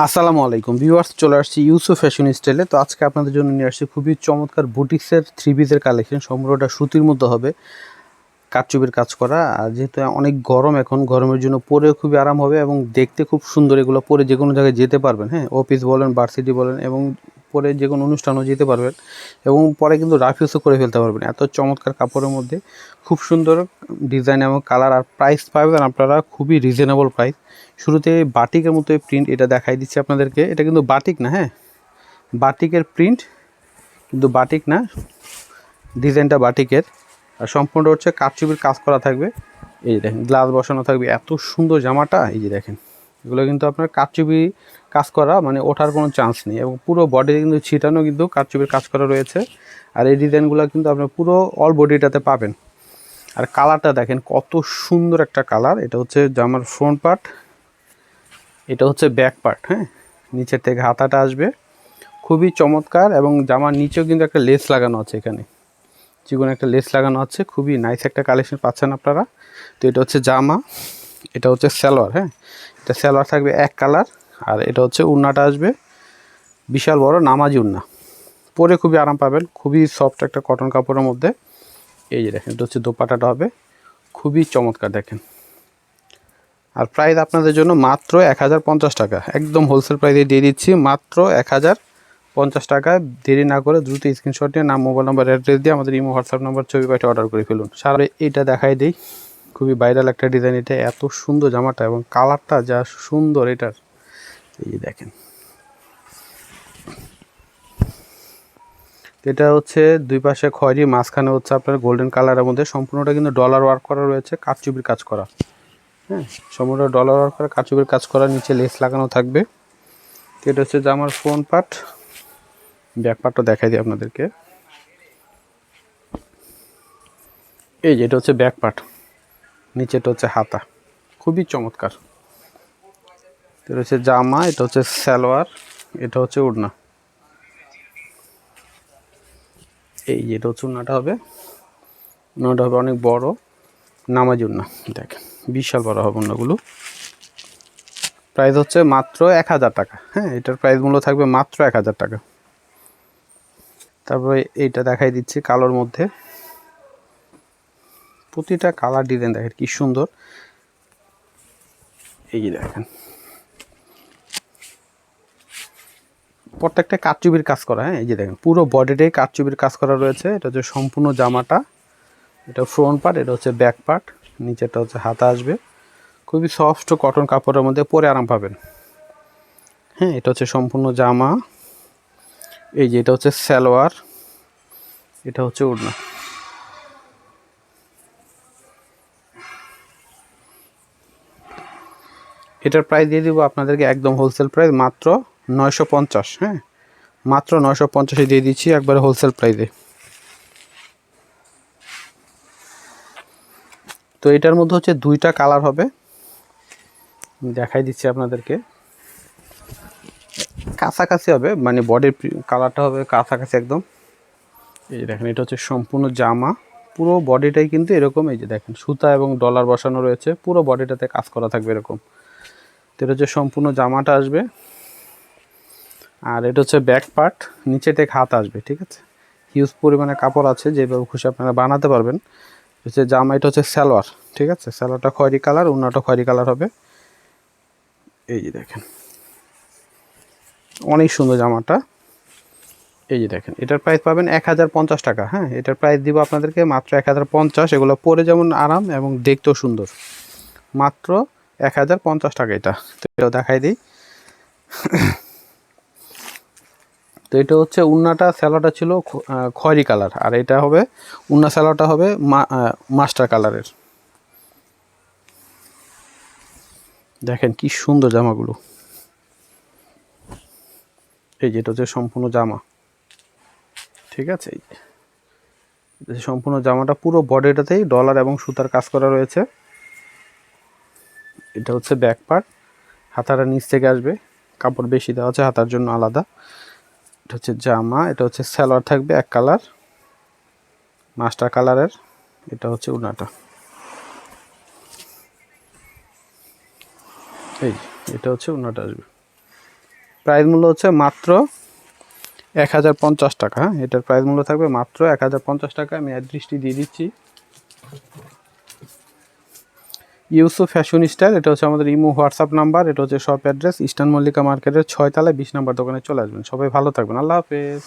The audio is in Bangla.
আসসালামু আলাইকুম ভিউয়ার্স, চলে আসছি ইউসুফ ফ্যাশন স্টাইলে। তো আজকে আপনাদের জন্য নিয়ে আসছি খুবই চমৎকার বুটিক্সের থ্রি পিসের কালেকশন। সম্পূর্ণটা সুতির মধ্যে হবে, কারচুপির কাজ করা। আর যেহেতু অনেক গরম, এখন গরমের জন্য পরেও খুবই আরাম হবে এবং দেখতে খুব সুন্দর। এগুলো পরে যে কোনো জায়গায় যেতে পারবেন, হ্যাঁ, অফিস বলেন, ভার্সিটি বলেন, এবং পরে যে কোনো অনুষ্ঠানও যেতে পারবেন এবং পরে কিন্তু রাফ ইউজও করে ফেলতে পারবেন। এত চমৎকার কাপড়ের মধ্যে খুব সুন্দর ডিজাইন এবং কালার। আর প্রাইস পাবেন আপনারা খুবই রিজনেবল প্রাইস। শুরুতে বাটিকের মতো প্রিন্ট এটা দেখাই দিচ্ছি আপনাদেরকে। এটা কিন্তু বাটিক না, হ্যাঁ, বাটিকের প্রিন্ট, কিন্তু বাটিক না, ডিজাইনটা বাটিকের। আর সম্পূর্ণ হচ্ছে কারচুপির কাজ করা থাকবে। এই যে দেখেন গ্লাস বসানো থাকবে, এত সুন্দর জামাটা। এই যে দেখেন, এগুলো কিন্তু আপনার কারচুপি কাজ করা, মানে ওঠার কোনো চান্স নেই। এবং পুরো বডিতে কিন্তু ছিটানো কিন্তু কারচুপির কাজ করা রয়েছে। আর এই ডিজাইনগুলো কিন্তু আপনার পুরো অল বডিটাতে পাবেন। আর কালারটা দেখেন কত সুন্দর একটা কালার। এটা হচ্ছে জামার ফ্রন্ট পার্ট, এটা হচ্ছে ব্যাক পার্ট, হ্যাঁ, নিচের থেকে হাতাটা আসবে খুবই চমৎকার। এবং জামার নিচেও কিন্তু একটা লেস লাগানো আছে, এখানে চিকন একটা লেস লাগানো আছে। খুবই নাইস একটা কালেকশন পাচ্ছেন আপনারা। তো এটা হচ্ছে জামা, এটা হচ্ছে সালোয়ার, হ্যাঁ, এটা সালোয়ার থাকবে এক কালার। আর এটা হচ্ছে উন্নাটা আসবে বিশাল বড় নামাজি উন্না, পরে খুবই আরাম পাবেন, খুবই সফট একটা কটন কাপড়ের মধ্যে। এই যে দেখেন, এটা হচ্ছে দোপাট্টাটা হবে খুবই চমৎকার দেখেন। আর প্রাইস আপনাদের জন্য মাত্র 1050 টাকা, একদম হোলসেল প্রাইসে দিয়ে দিচ্ছি মাত্র 1050 টাকায়। দেরি না করে দ্রুত স্ক্রিনশট নিয়ে নাম, মোবাইল নাম্বার, অ্যাড্রেস দিয়ে আমাদের ইমো, হোয়াটসঅ্যাপ নাম্বার, ছবি পাঠিয়ে অর্ডার করে ফেলুন। সারা এইটা দেখাই দিই, খুবই ভাইরাল একটা ডিজাইন। এটা এত সুন্দর জামাটা এবং কালারটা যা সুন্দর এটার। এই যে দেখেন, এটা হচ্ছে দুই পাশে খয়েরি, মাঝখানে হচ্ছে আপনার গোল্ডেন কালারের মধ্যে। সম্পূর্ণটা কিন্তু ডলার ওয়ার্ক করা রয়েছে, কারচুপির কাজ করা, হ্যাঁ, সম্পূর্ণ ডলার ওয়ার্ক করা, কারচুপির কাজ করা, নিচে লেস লাগানো থাকবে। এটা হচ্ছে জামার ফ্রন্ট পার্ট। ব্যাক পার্টটা দেখাই দিই আপনাদেরকে। এই যে এটা হচ্ছে ব্যাক পার্ট, নিচেটা হচ্ছে হাতা, খুবই চমৎকার। এটা হচ্ছে জামা, এটা হচ্ছে সালোয়ার, এটা হচ্ছে ওড়না। এই যে এটা হচ্ছে ওড়নাটা হবে, ওড়নাটা হবে অনেক বড় নামাজি ওড়না। দেখেন বিশাল বড় হবে ওড়নাগুলো। প্রাইস হচ্ছে মাত্র 1000 টাকা, হ্যাঁ, এটার প্রাইস মূল্য থাকবে মাত্র 1000 টাকা। তারপরে এইটা দেখাই দিচ্ছি কালোর মধ্যে। প্রতিটা কালার ডিজাইন দেখেন কি সুন্দর। এই যে দেখেন, প্রত্যেকটা কারচুপির কাজ করা, হ্যাঁ, এই যে দেখেন পুরো বডিটাই কারচুপির কাজ করা রয়েছে। এটা হচ্ছে সম্পূর্ণ জামাটা, এটা ফ্রন্ট পার্ট, এটা হচ্ছে ব্যাক পার্ট, নিচেটা হচ্ছে হাতা আসবে। খুবই সফট কটন কাপড়ের মধ্যে, পরে আরাম পাবেন। হ্যাঁ, এটা হচ্ছে সম্পূর্ণ জামা। এই যে এটা হচ্ছে সালোয়ার, এটা হচ্ছে ওড়না। এটার প্রাইস দিয়ে দিব আপনাদেরকে একদম হোলসেল প্রাইস মাত্র 950, হ্যাঁ, মাত্র 950-এ দিয়ে দিচ্ছি একবারে হোলসেল প্রাইসে। তো এটার মধ্যে হচ্ছে দুইটা কালার হবে, দেখাই দিচ্ছি আপনাদেরকে। কাছাকাছি হবে, মানে বডির কালারটা হবে কাছাকাছি একদম। এই যে দেখেন, এটা হচ্ছে সম্পূর্ণ জামা, পুরো বডিটাই কিন্তু এরকম। এই যে দেখেন সুতা এবং ডলার বসানো রয়েছে, পুরো বডিটাতে কাজ করা থাকবে এরকম। তো এটা হচ্ছে সম্পূর্ণ জামাটা আসবে। আর এটা হচ্ছে ব্যাক পার্ট, নিচে থেকে হাত আসবে, ঠিক আছে। হিউজ পরিমাণে কাপড় আছে, যেভাবে খুশি আপনারা বানাতে পারবেন। হচ্ছে জামা, এটা হচ্ছে সালোয়ার, ঠিক আছে। সালোয়ারটা খয়েরি কালার, ওড়নাটা খয়েরি কালার হবে। এই যে দেখেন অনেক সুন্দর জামাটা। এই যে দেখেন, এটার প্রাইস পাবেন 1050 টাকা, হ্যাঁ, এটার প্রাইস দিব আপনাদেরকে মাত্র 1050। এগুলো পরে যেমন আরাম এবং দেখতেও সুন্দর, মাত্র 1050 টাকা এটা। তো এটাও দেখাই দিই। তো এটা হচ্ছে উন্নাটা, স্যালোটা ছিল খয়েরি কালার, আর এটা হবে উন্না স্যালোটা হবে মাস্টার কালারের। দেখেন কি সুন্দর জামাগুলো। এই যে এটা হচ্ছে সম্পূর্ণ জামা, ঠিক আছে। এই যে সম্পূর্ণ জামাটা পুরো বডিটাতেই ডলার এবং সুতার কাজ করা রয়েছে। এটা হচ্ছে ব্যাক পার্ট, হাতাটা নিচ থেকে আসবে, কাপড় বেশি দেওয়া আছে হাতার জন্য আলাদা। এটা হচ্ছে জামা, এটা হচ্ছে সালোয়ার থাকবে এক কালার মাস্টার কালারের। এটা হচ্ছে ওড়নাটা। এই এটা হচ্ছে ওড়নাটা আসবে। প্রাইস মূল্য হচ্ছে মাত্র 1050 টাকা। হ্যাঁ, এটার প্রাইস মূল্য থাকবে মাত্র 1050 টাকা। আমি অ্যাড্রেসটি দিয়ে দিচ্ছি, ইউসুফ ফ্যাশন স্টাইল। এটা হচ্ছে আমাদের ইমো হোয়াটসঅ্যাপ নাম্বার। এটা হচ্ছে শপ অ্যাড্রেস ইস্টার্ন মল্লিকা মার্কেটের 6 তলায় 20 নম্বর দোকানে চলে আসবেন। সবাই ভালো থাকবেন, আল্লাহ হাফেজ।